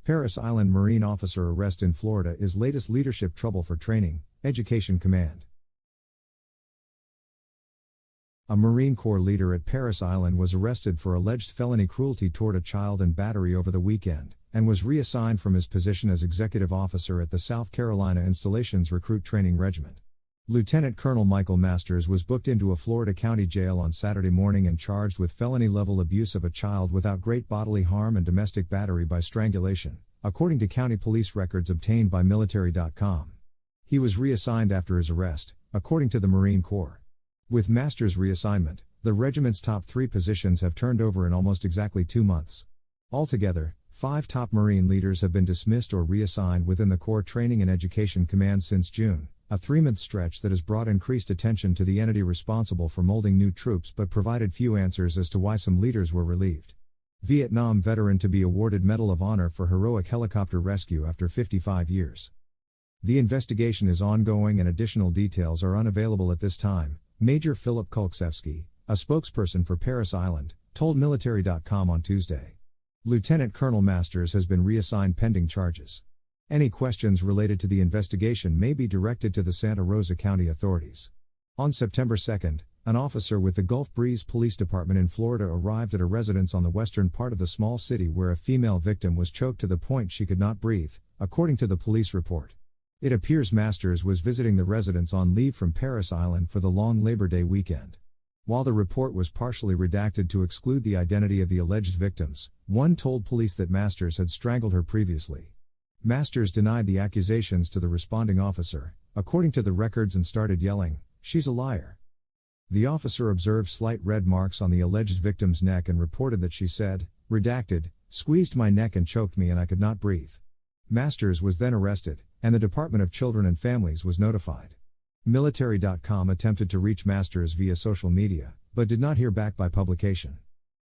Parris Island Marine officer arrest in Florida is latest leadership trouble for training, education command. A Marine Corps leader at Parris Island was arrested for alleged felony cruelty toward a child and battery over the weekend, and was reassigned from his position as executive officer at the South Carolina Installations Recruit Training Regiment. Lieutenant Colonel Michael Masters was booked into a Florida county jail on Saturday morning and charged with felony-level abuse of a child without great bodily harm and domestic battery by strangulation, according to county police records obtained by military.com. He was reassigned after his arrest, according to the Marine Corps. With Masters' reassignment, the regiment's top 3 positions have turned over in almost exactly 2 months. Altogether, 5 top Marine leaders have been dismissed or reassigned within the Corps Training and Education Command since June, a 3-month stretch that has brought increased attention to the entity responsible for molding new troops but provided few answers as to why some leaders were relieved. Vietnam veteran to be awarded Medal of Honor for heroic helicopter rescue after 55 years. The investigation is ongoing and additional details are unavailable at this time, Major Philip Kulczewski, a spokesperson for Parris Island, told military.com on Tuesday. Lieutenant Colonel Masters has been reassigned pending charges. Any questions related to the investigation may be directed to the Santa Rosa County authorities. On September 2, an officer with the Gulf Breeze Police Department in Florida arrived at a residence on the western part of the small city where a female victim was choked to the point she could not breathe, according to the police report. It appears Masters was visiting the residence on leave from Parris Island for the long Labor Day weekend. While the report was partially redacted to exclude the identity of the alleged victims, one told police that Masters had strangled her previously. Masters denied the accusations to the responding officer, according to the records, and started yelling, "She's a liar." The officer observed slight red marks on the alleged victim's neck and reported that she said, redacted, "squeezed my neck and choked me and I could not breathe." Masters was then arrested, and the Department of Children and Families was notified. Military.com attempted to reach Masters via social media, but did not hear back by publication.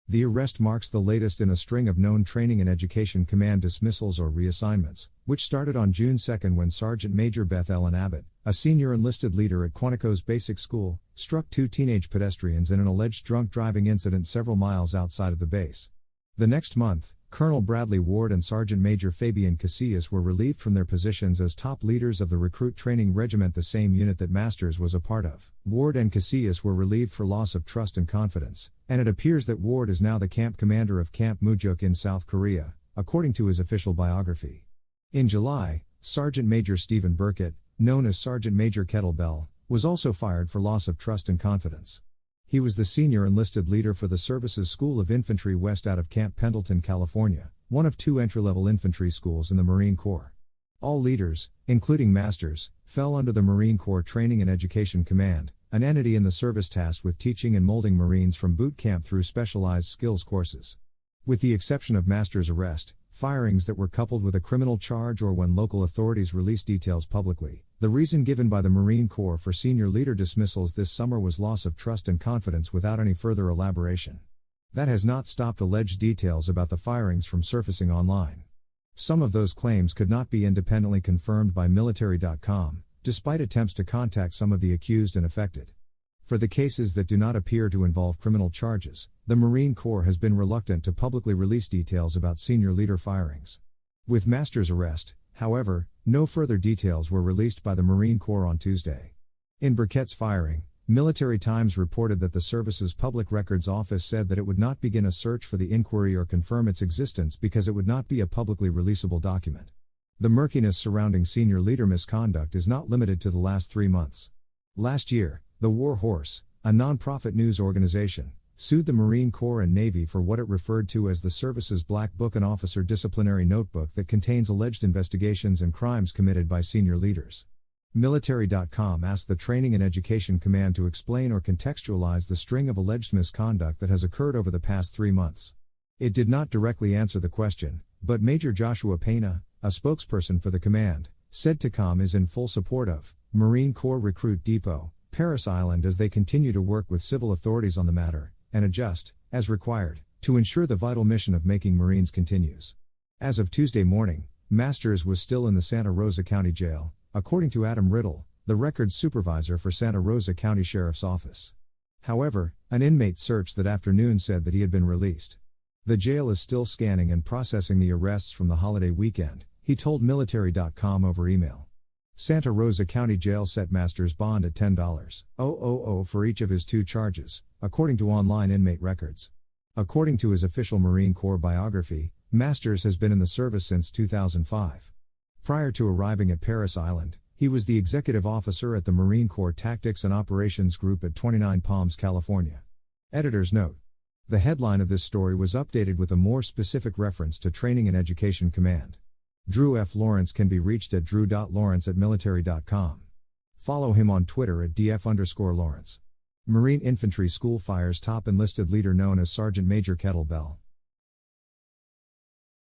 The arrest marks the latest in a string of known Training and Education Command dismissals or reassignments, which started on June 2 when Sergeant Major Beth Ellen Abbott, a senior enlisted leader at Quantico's Basic School, struck 2 teenage pedestrians in an alleged drunk driving incident several miles outside of the base. The next month, Colonel Bradley Ward and Sergeant Major Fabian Casillas were relieved from their positions as top leaders of the Recruit Training Regiment, the same unit that Masters was a part of. Ward and Casillas were relieved for loss of trust and confidence, and it appears that Ward is now the camp commander of Camp Mujuk in South Korea, according to his official biography. In July, Sergeant Major Stephen Burkett, known as Sergeant Major Kettlebell, was also fired for loss of trust and confidence. He was the senior enlisted leader for the Services School of Infantry west out of Camp Pendleton, California, one of 2 entry-level infantry schools in the Marine Corps. All leaders, including Masters, fell under the Marine Corps Training and Education Command, an entity in the service tasked with teaching and molding Marines from boot camp through specialized skills courses. With the exception of Masters' arrest, firings that were coupled with a criminal charge, or when local authorities released details publicly, the reason given by the Marine Corps for senior leader dismissals this summer was loss of trust and confidence without any further elaboration. That has not stopped alleged details about the firings from surfacing online. Some of those claims could not be independently confirmed by military.com, despite attempts to contact some of the accused and affected. For the cases that do not appear to involve criminal charges, the Marine Corps has been reluctant to publicly release details about senior leader firings. With Masters' arrest, however, no further details were released by the Marine Corps on Tuesday. In Burkett's firing, Military Times reported that the service's Public Records Office said that it would not begin a search for the inquiry or confirm its existence because it would not be a publicly releasable document. The murkiness surrounding senior leader misconduct is not limited to the last 3 months. Last year, the War Horse, a non-profit news organization, sued the Marine Corps and Navy for what it referred to as the service's Black Book, an officer disciplinary notebook that contains alleged investigations and crimes committed by senior leaders. Military.com asked the Training and Education Command to explain or contextualize the string of alleged misconduct that has occurred over the past 3 months. It did not directly answer the question, but Major Joshua Pena, a spokesperson for the command, said TACOM is in full support of Marine Corps Recruit Depot, Parris Island, as they continue to work with civil authorities on the matter, and adjust, as required, to ensure the vital mission of making Marines continues. As of Tuesday morning, Masters was still in the Santa Rosa County Jail, according to Adam Riddle, the records supervisor for Santa Rosa County Sheriff's Office. However, an inmate search that afternoon said that he had been released. The jail is still scanning and processing the arrests from the holiday weekend, he told military.com over email. Santa Rosa County Jail set Masters bond at $10,000 for each of his 2 charges, according to online inmate records. According to his official Marine Corps biography, Masters has been in the service since 2005. Prior to arriving at Parris Island, he was the executive officer at the Marine Corps Tactics and Operations Group at 29 Palms, California. Editor's note. The headline of this story was updated with a more specific reference to Training and Education Command. Drew F. Lawrence can be reached at drew.lawrence@military.com. Follow him on Twitter at df_Lawrence. Marine Infantry School fires top enlisted leader known as Sergeant Major Kettlebell.